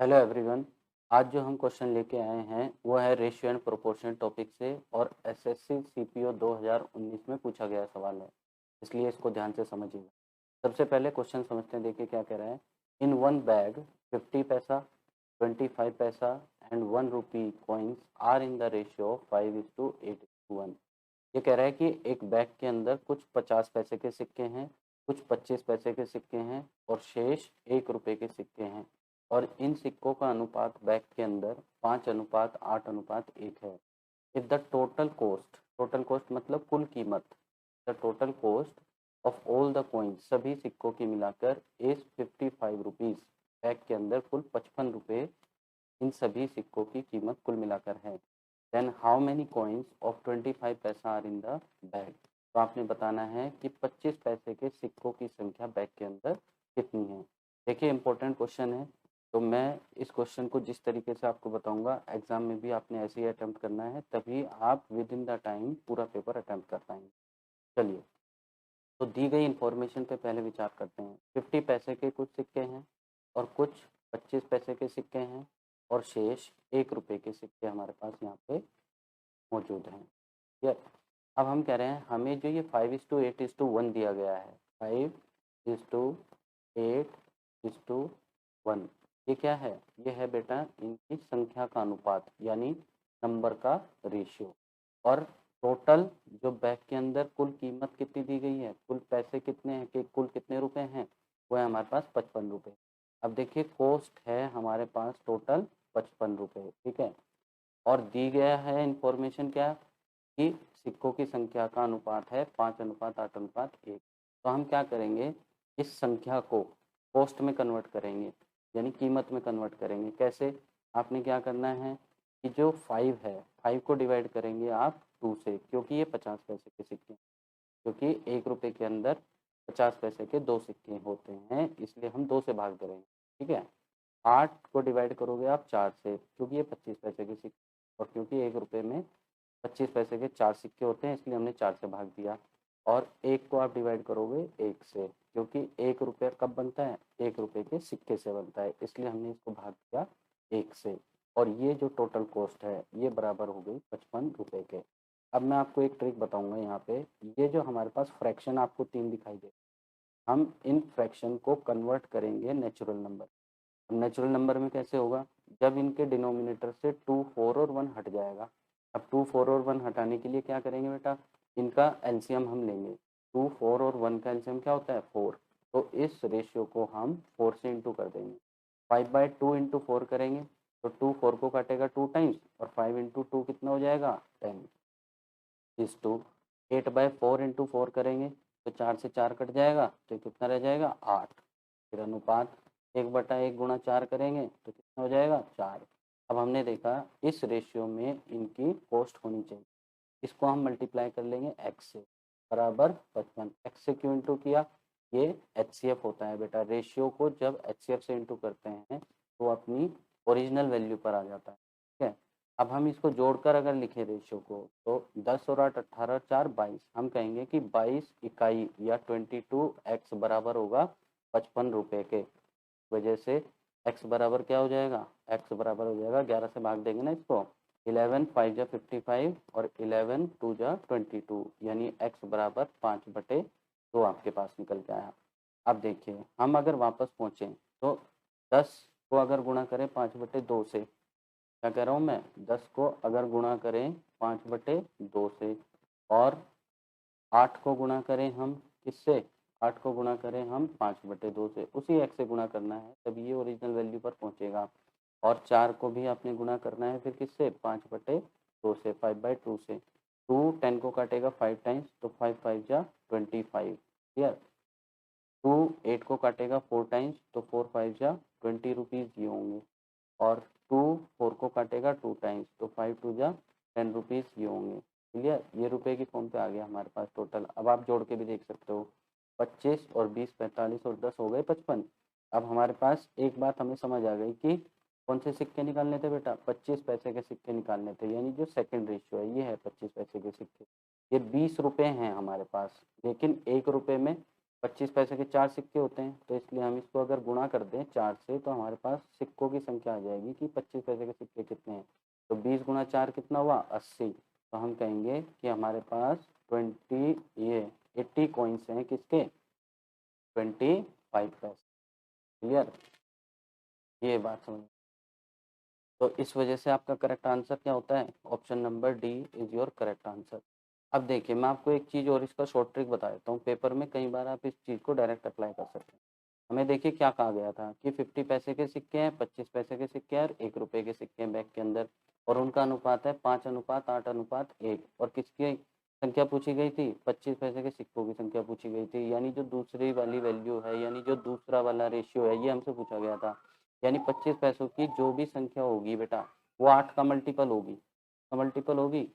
Hello everyone. आज जो हम क्वेश्चन लेके आए हैं वो है रेशियो एंड प्रोपोर्शन टॉपिक से और एसएससी सीपीओ 2019 में पूछा गया सवाल है, इसलिए इसको ध्यान से समझिएगा। सबसे पहले क्वेश्चन समझते हैं, देखिए क्या कह रहा है। In one bag 50 paisa, 25 paisa and 1 rupee coins are in the ratio of 5:8:1। ये कह रहा है कि एक बैग के अंदर कुछ 50 पैसे के सिक्के हैं, कुछ 25 पैसे के सिक्के हैं और शेष 1 रुपए के सिक्के हैं, और इन सिक्कों का अनुपात बैग के अंदर 5:8:1 है। इफ द टोटल कॉस्ट मतलब कुल कीमत, the total cost of all the coins सभी सिक्कों की मिलाकर इज 55 रुपीज़। बैग के अंदर कुल 55 रुपये इन सभी सिक्कों की कीमत कुल मिलाकर है। Then how many coins of 25 paisa are in the bag. तो आपने बताना है कि 25 पैसे के सिक्कों की संख्या बैग के अंदर कितनी है। देखिए इंपॉर्टेंट क्वेश्चन है, तो मैं इस क्वेश्चन को जिस तरीके से आपको बताऊंगा एग्जाम में भी आपने ऐसे ही अटेम्प्ट करना है, तभी आप विद इन द टाइम पूरा पेपर अटेम्प्ट कर पाएंगे। चलिए, तो दी गई इन्फॉर्मेशन पे पहले विचार करते हैं। 50 पैसे के कुछ सिक्के हैं और कुछ 25 पैसे के सिक्के हैं और शेष 1 रुपए के सिक्के हमारे पास यहाँ पे मौजूद हैं। या अब हम कह रहे हैं हमें जो ये 5:8:1 दिया गया है, 5:8:1, ये क्या है? ये है बेटा इनकी संख्या का अनुपात, यानी नंबर का रेशियो। और टोटल जो बैग के अंदर कुल कीमत कितनी दी गई है, कुल पैसे कितने हैं, कि कुल कितने रुपए हैं, वो है हमारे पास 55 रुपये। अब देखिए कॉस्ट है हमारे पास टोटल 55 रुपये, ठीक है। और दी गया है इंफॉर्मेशन क्या, कि सिक्कों की संख्या का अनुपात है 5:8:1। तो हम क्या करेंगे, इस संख्या को कॉस्ट में कन्वर्ट करेंगे, यानी कीमत में कन्वर्ट करेंगे। कैसे? आपने क्या करना है कि जो 5 है, 5 को डिवाइड करेंगे आप 2 से, क्योंकि ये 50 पैसे के सिक्के हैं, क्योंकि 1 रुपए के अंदर 50 पैसे के 2 सिक्के होते हैं, इसलिए हम 2 से भाग करेंगे, ठीक है। 8 को डिवाइड करोगे आप 4 से, क्योंकि ये 25 पैसे के सिक्के, और क्योंकि 1 रुपए में 25 पैसे के 4 सिक्के होते हैं, इसलिए हमने 4 से भाग दिया। और 1 को आप डिवाइड करोगे 1 से, क्योंकि 1 रुपया कब बनता है, 1 रुपए के सिक्के से बनता है, इसलिए हमने इसको भाग दिया 1 से। और ये जो टोटल कॉस्ट है ये बराबर हो गई 55 रुपए के। अब मैं आपको एक ट्रिक बताऊंगा यहाँ पे। ये जो हमारे पास फ्रैक्शन आपको 3 दिखाई दे, हम इन फ्रैक्शन को कन्वर्ट करेंगे नेचुरल नंबर। नेचुरल नंबर में कैसे होगा, जब इनके डिनोमिनेटर से 2, 4 और 1 हट जाएगा। अब 2, 4 और 1 हटाने के लिए क्या करेंगे बेटा, इनका एलसीएम हम लेंगे। 2, 4 और 1 का एलसीएम क्या होता है, 4। तो इस रेशियो को हम 4 से इंटू कर देंगे। 5/2 इंटू 4 करेंगे तो 2 4 को काटेगा 2 टाइम्स, और 5 इंटू 2 कितना हो जाएगा, 10 इज टू। 8/4 इंटू 4 करेंगे तो 4 से 4 कट जाएगा, तो कितना रह जाएगा, 8। फिर अनुपात 1/1 गुणा 4 करेंगे तो कितना हो जाएगा, 4। अब हमने देखा इस रेशियो में इनकी कॉस्ट होनी चाहिए, इसको हम मल्टीप्लाई कर लेंगे x से, बराबर 55। x से क्यों इंटू किया, ये HCF होता है बेटा। रेशियो को जब HCF से इंटू करते हैं तो अपनी ओरिजिनल वैल्यू पर आ जाता है, ठीक है। अब हम इसको जोड़कर अगर लिखें रेशियो को, तो 10 और 8 18 4 22, हम कहेंगे कि 22 इकाई या 22x बराबर होगा 55 रुपये के। वजह से x बराबर क्या हो जाएगा, x बराबर हो जाएगा, 11 से भाग देंगे ना इसको, 11 5 जा 55 और 11 2 जा 22, यानी x बराबर 5/2 आपके पास निकल के आया। अब देखिए हम अगर वापस पहुँचें तो 10 को अगर गुणा करें 5/2 से, क्या कह रहा हूँ मैं, 10 को अगर गुणा करें 5/2 से, और 8 को गुणा करें हम किससे, 8 को गुणा करें हम 5/2 से, उसी x से गुणा करना है तभी ये ओरिजिनल वैल्यू पर पहुँचेगा। और 4 को भी आपने गुणा करना है फिर किससे, 5/2 से, 5/2 से। 2 10 को काटेगा 5 टाइम्स, तो 5 5 जा 25, क्लियर। 2 8 को काटेगा 4 टाइम्स, तो 4 5 जा 20 रुपीज़ ये होंगे। और 2 4 को काटेगा 2 टाइम्स, तो 5 2 जा 10 रुपीज़ ये होंगे, क्लियर। ये रुपए की फॉर्म पे आ गया हमारे पास टोटल। अब आप जोड़ के भी देख सकते हो, 25 और 20 45 और 10 हो गए 55। अब हमारे पास एक बात हमें समझ आ गई कि कौन से सिक्के निकालने थे बेटा, 25 पैसे के सिक्के निकालने थे, यानी जो सेकंड रेशियो है ये है 25 पैसे के सिक्के। ये 20 रुपये हैं हमारे पास, लेकिन 1 रुपये में 25 पैसे के 4 सिक्के होते हैं, तो इसलिए हम इसको अगर गुणा कर दें 4 से तो हमारे पास सिक्कों की संख्या आ जाएगी कि 25 पैसे के सिक्के कितने हैं। तो 20 गुणा 4 कितना हुआ 80। तो हम कहेंगे कि हमारे पास 80 कॉइन्स हैं किसके 25 पैसे। क्लियर, ये बात समझ। तो इस वजह से आपका करेक्ट आंसर क्या होता है, option number D is your correct answer. अब देखिए मैं आपको एक चीज़ और इसका शॉर्ट ट्रिक बता देता हूँ, पेपर में कई बार आप इस चीज़ को डायरेक्ट अप्लाई कर सकते हैं। हमें देखिए क्या कहा गया था कि 50 पैसे के सिक्के हैं, 25 पैसे के सिक्के हैं और 1 रुपए के सिक्के हैं बैग के अंदर, और उनका अनुपात है 5:8:1। और किसकी संख्या पूछी गई थी, 25 पैसे के सिक्कों की संख्या पूछी गई थी, यानी जो दूसरी वाली वैल्यू है, यानी जो दूसरा वाला रेशियो है, ये हमसे पूछा गया था। यानी 25 पैसों की जो भी संख्या होगी बेटा वो 8 का मल्टीपल होगी, का मल्टीपल होगी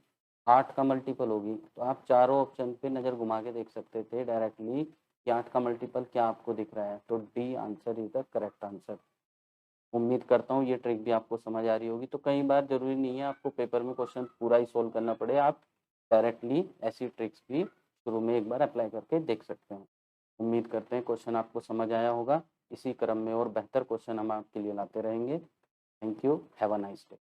8 का मल्टीपल होगी। तो आप चारों ऑप्शन पे नज़र घुमा के देख सकते थे डायरेक्टली कि 8 का मल्टीपल क्या आपको दिख रहा है। तो D answer is the correct answer. उम्मीद करता हूँ ये ट्रिक भी आपको समझ आ रही होगी। तो कई बार ज़रूरी नहीं है आपको पेपर में क्वेश्चन पूरा ही सोल्व करना पड़े, आप डायरेक्टली ऐसी ट्रिक्स भी शुरू में एक बार अप्लाई करके देख सकते हैं। उम्मीद करते हैं क्वेश्चन आपको समझ आया होगा। इसी क्रम में और बेहतर क्वेश्चन हम आपके लिए लाते रहेंगे। Thank you, have a nice day.